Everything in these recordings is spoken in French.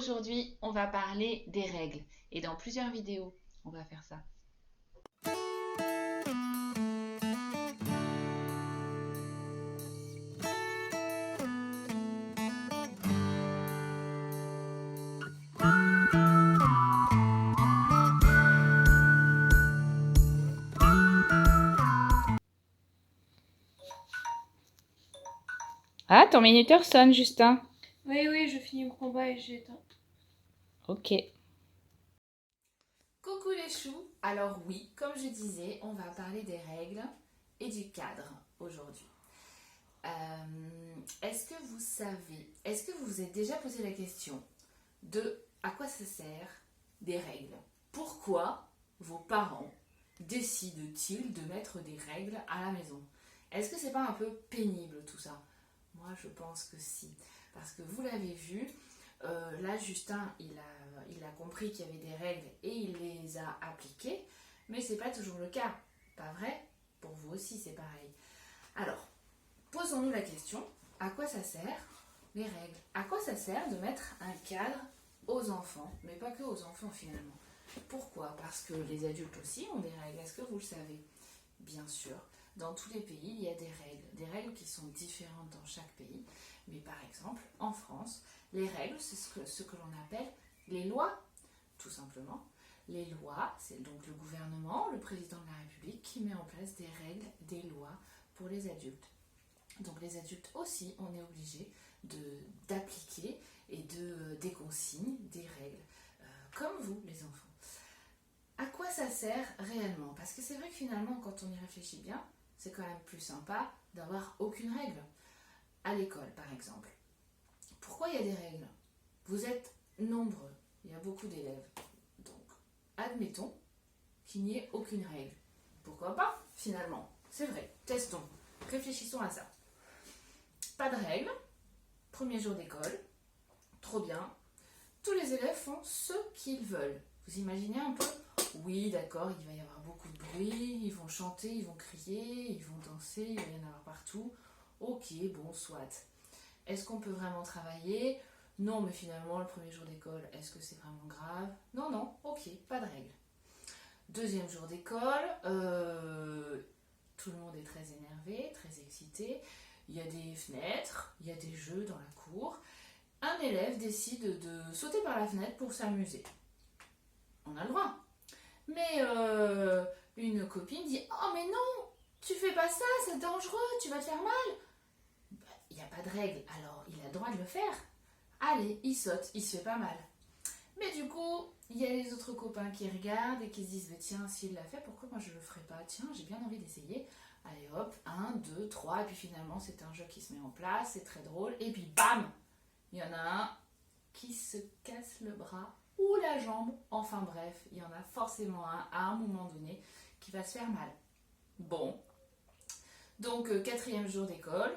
Aujourd'hui, on va parler des règles et dans plusieurs vidéos, on va faire ça. Ah, ton minuteur sonne, Justin. Oui, je finis mon combat et j'éteins. Ok. Coucou les choux. Alors oui, comme je disais, on va parler des règles et du cadre aujourd'hui. Est-ce que vous savez, est-ce que vous vous êtes déjà posé la question de à quoi ça sert des règles? Pourquoi vos parents décident-ils de mettre des règles à la maison? Est-ce que c'est pas un peu pénible tout ça? Moi je pense que si, parce que vous l'avez vu, là Justin il a compris qu'il y avait des règles et il les a appliquées, mais c'est pas toujours le cas, pas vrai? Pour vous aussi c'est pareil. Alors, posons-nous la question, à quoi ça sert les règles? À quoi ça sert de mettre un cadre aux enfants, mais pas que aux enfants finalement? Pourquoi? Parce que les adultes aussi ont des règles, est-ce que vous le savez? Bien sûr, dans tous les pays, il y a des règles qui sont différentes dans chaque pays, mais par exemple, en France, les règles, c'est ce que l'on appelle les lois, tout simplement. Les lois, c'est donc le gouvernement, le président de la République qui met en place des règles, des lois pour les adultes. Donc les adultes aussi, on est obligé d'appliquer et des consignes, des règles, comme vous les enfants. À quoi ça sert réellement? Parce que c'est vrai que finalement, quand on y réfléchit bien, c'est quand même plus sympa d'avoir aucune règle. À l'école, par exemple. Pourquoi il y a des règles? Vous êtes nombreux, il y a beaucoup d'élèves. Donc, admettons qu'il n'y ait aucune règle. Pourquoi pas, finalement? C'est vrai, testons, réfléchissons à ça. Pas de règles, premier jour d'école, trop bien. Tous les élèves font ce qu'ils veulent. Vous imaginez un peu? Oui, d'accord, il va y avoir beaucoup de bruit, ils vont chanter, ils vont crier, ils vont danser, il va y en avoir partout. Ok, bon, soit. Est-ce qu'on peut vraiment travailler? Non, mais finalement, le premier jour d'école, est-ce que c'est vraiment grave? Non, ok, pas de règle. Deuxième jour d'école, tout le monde est très énervé, très excité. Il y a des fenêtres, il y a des jeux dans la cour. Un élève décide de sauter par la fenêtre pour s'amuser. On a le droit. Mais une copine dit « Oh mais non, tu fais pas ça, c'est dangereux, tu vas te faire mal !» Il n'y a pas de règle, alors il a le droit de le faire. Allez, il saute, il se fait pas mal. Mais du coup, il y a les autres copains qui regardent et qui se disent tiens, s'il l'a fait, pourquoi moi je le ferais pas? Tiens, j'ai bien envie d'essayer. Allez hop, 1, 2, 3, et puis finalement c'est un jeu qui se met en place, c'est très drôle, et puis bam, il y en a un qui se casse le bras ou la jambe, enfin bref, il y en a forcément un à un moment donné qui va se faire mal. Bon, donc quatrième jour d'école,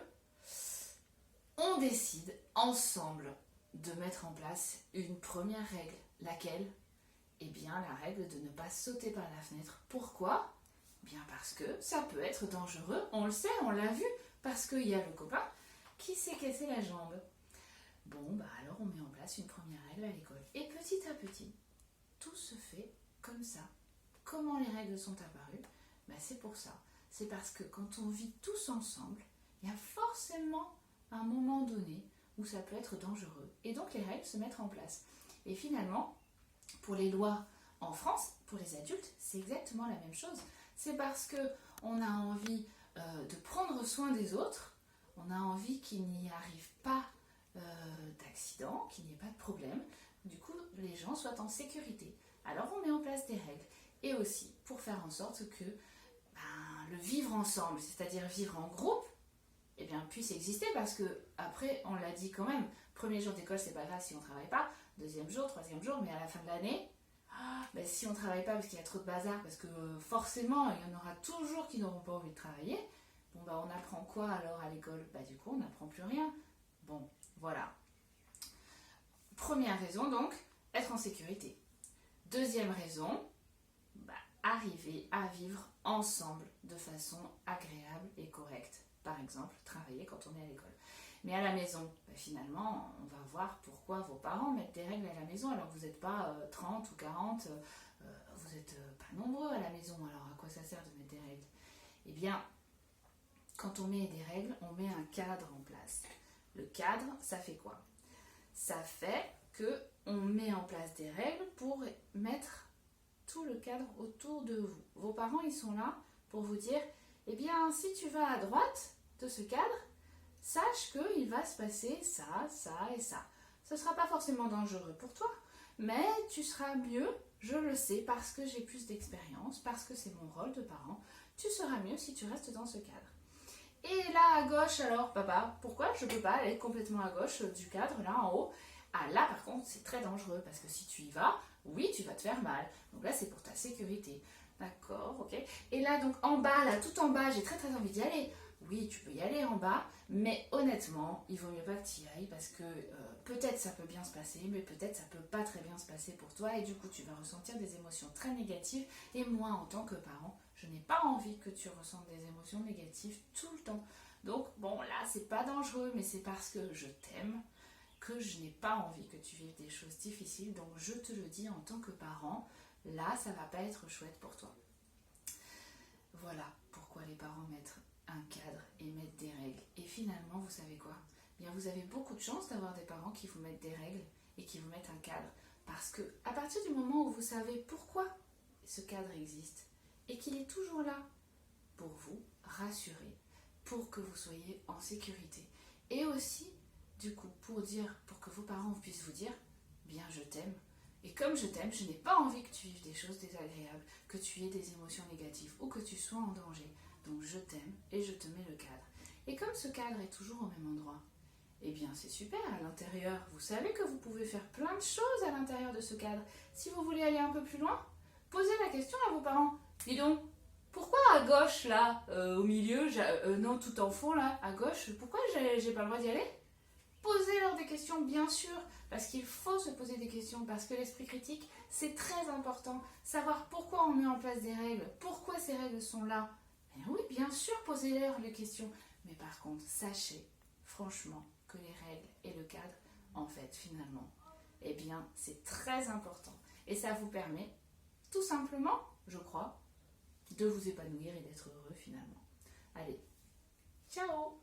on décide ensemble de mettre en place une première règle. Laquelle? Eh bien la règle de ne pas sauter par la fenêtre. Pourquoi? Bien parce que ça peut être dangereux, on le sait, on l'a vu, parce qu'il y a le copain qui s'est cassé la jambe. Bon, bah alors on met en place une première règle à l'école. Et petit à petit, tout se fait comme ça. Comment les règles sont apparues? Ben c'est pour ça. C'est parce que quand on vit tous ensemble, il y a forcément un moment donné où ça peut être dangereux. Et donc les règles se mettent en place. Et finalement, pour les lois en France, pour les adultes, c'est exactement la même chose. C'est parce qu'on a envie de prendre soin des autres, on a envie qu'il n'y arrive pas d'accident, qu'il n'y ait pas de problème. Du coup, les gens soient en sécurité. Alors on met en place des règles. Et aussi pour faire en sorte que le vivre ensemble, c'est-à-dire vivre en groupe, eh bien, puisse exister, parce que après, on l'a dit quand même, premier jour d'école, c'est pas grave si on travaille pas, deuxième jour, troisième jour, mais à la fin de l'année, si on travaille pas parce qu'il y a trop de bazar, parce que forcément, il y en aura toujours qui n'auront pas envie de travailler, bon on apprend quoi alors à l'école? Du coup, on n'apprend plus rien. Bon, voilà. Première raison donc, être en sécurité. Deuxième raison, arriver à vivre ensemble de façon agréable et correcte. Par exemple, travailler quand on est à l'école. Mais à la maison, finalement, on va voir pourquoi vos parents mettent des règles à la maison alors que vous n'êtes pas 30 ou 40, vous n'êtes pas nombreux à la maison, alors à quoi ça sert de mettre des règles? Eh bien, quand on met des règles, on met un cadre en place. Le cadre, ça fait quoi? Ça fait qu'on met en place des règles pour mettre tout le cadre autour de vous. Vos parents, ils sont là pour vous dire, eh bien, si tu vas à droite de ce cadre, sache qu'il va se passer ça, ça et ça. Ce ne sera pas forcément dangereux pour toi, mais tu seras mieux, je le sais, parce que j'ai plus d'expérience, parce que c'est mon rôle de parent, tu seras mieux si tu restes dans ce cadre. Et là à gauche alors, papa, pourquoi je ne peux pas aller complètement à gauche du cadre, là en haut? Ah là par contre c'est très dangereux, parce que si tu y vas, oui tu vas te faire mal. Donc là c'est pour ta sécurité. D'accord, ok. Et là donc en bas, là tout en bas, j'ai très envie d'y aller. Oui, tu peux y aller en bas, mais honnêtement, il vaut mieux pas que tu y ailles parce que peut-être ça peut bien se passer, mais peut-être ça peut pas très bien se passer pour toi et du coup tu vas ressentir des émotions très négatives et moi en tant que parent, je n'ai pas envie que tu ressentes des émotions négatives tout le temps. Donc bon, là c'est pas dangereux, mais c'est parce que je t'aime que je n'ai pas envie que tu vives des choses difficiles, donc je te le dis en tant que parent, là ça va pas être chouette pour toi. Voilà pourquoi les parents mettent un cadre et mettre des règles. Et finalement, vous savez quoi? Bien, vous avez beaucoup de chance d'avoir des parents qui vous mettent des règles et qui vous mettent un cadre. Parce que à partir du moment où vous savez pourquoi ce cadre existe et qu'il est toujours là pour vous rassurer, pour que vous soyez en sécurité. Et aussi, du coup, pour que vos parents puissent vous dire, bien je t'aime. Et comme je t'aime, je n'ai pas envie que tu vives des choses désagréables, que tu aies des émotions négatives ou que tu sois en danger. Donc je t'aime et je te mets le cadre. Et comme ce cadre est toujours au même endroit, eh bien c'est super à l'intérieur. Vous savez que vous pouvez faire plein de choses à l'intérieur de ce cadre. Si vous voulez aller un peu plus loin, posez la question à vos parents. Dis donc, pourquoi à gauche là, au milieu, non tout en fond là, à gauche, pourquoi j'ai pas le droit d'y aller? Posez-leur des questions bien sûr, parce qu'il faut se poser des questions, parce que l'esprit critique c'est très important. Savoir pourquoi on met en place des règles, pourquoi ces règles sont là. Et oui, bien sûr, posez-leur les questions. Mais par contre, sachez franchement que les règles et le cadre, en fait, finalement, eh bien, c'est très important. Et ça vous permet, tout simplement, je crois, de vous épanouir et d'être heureux finalement. Allez, ciao!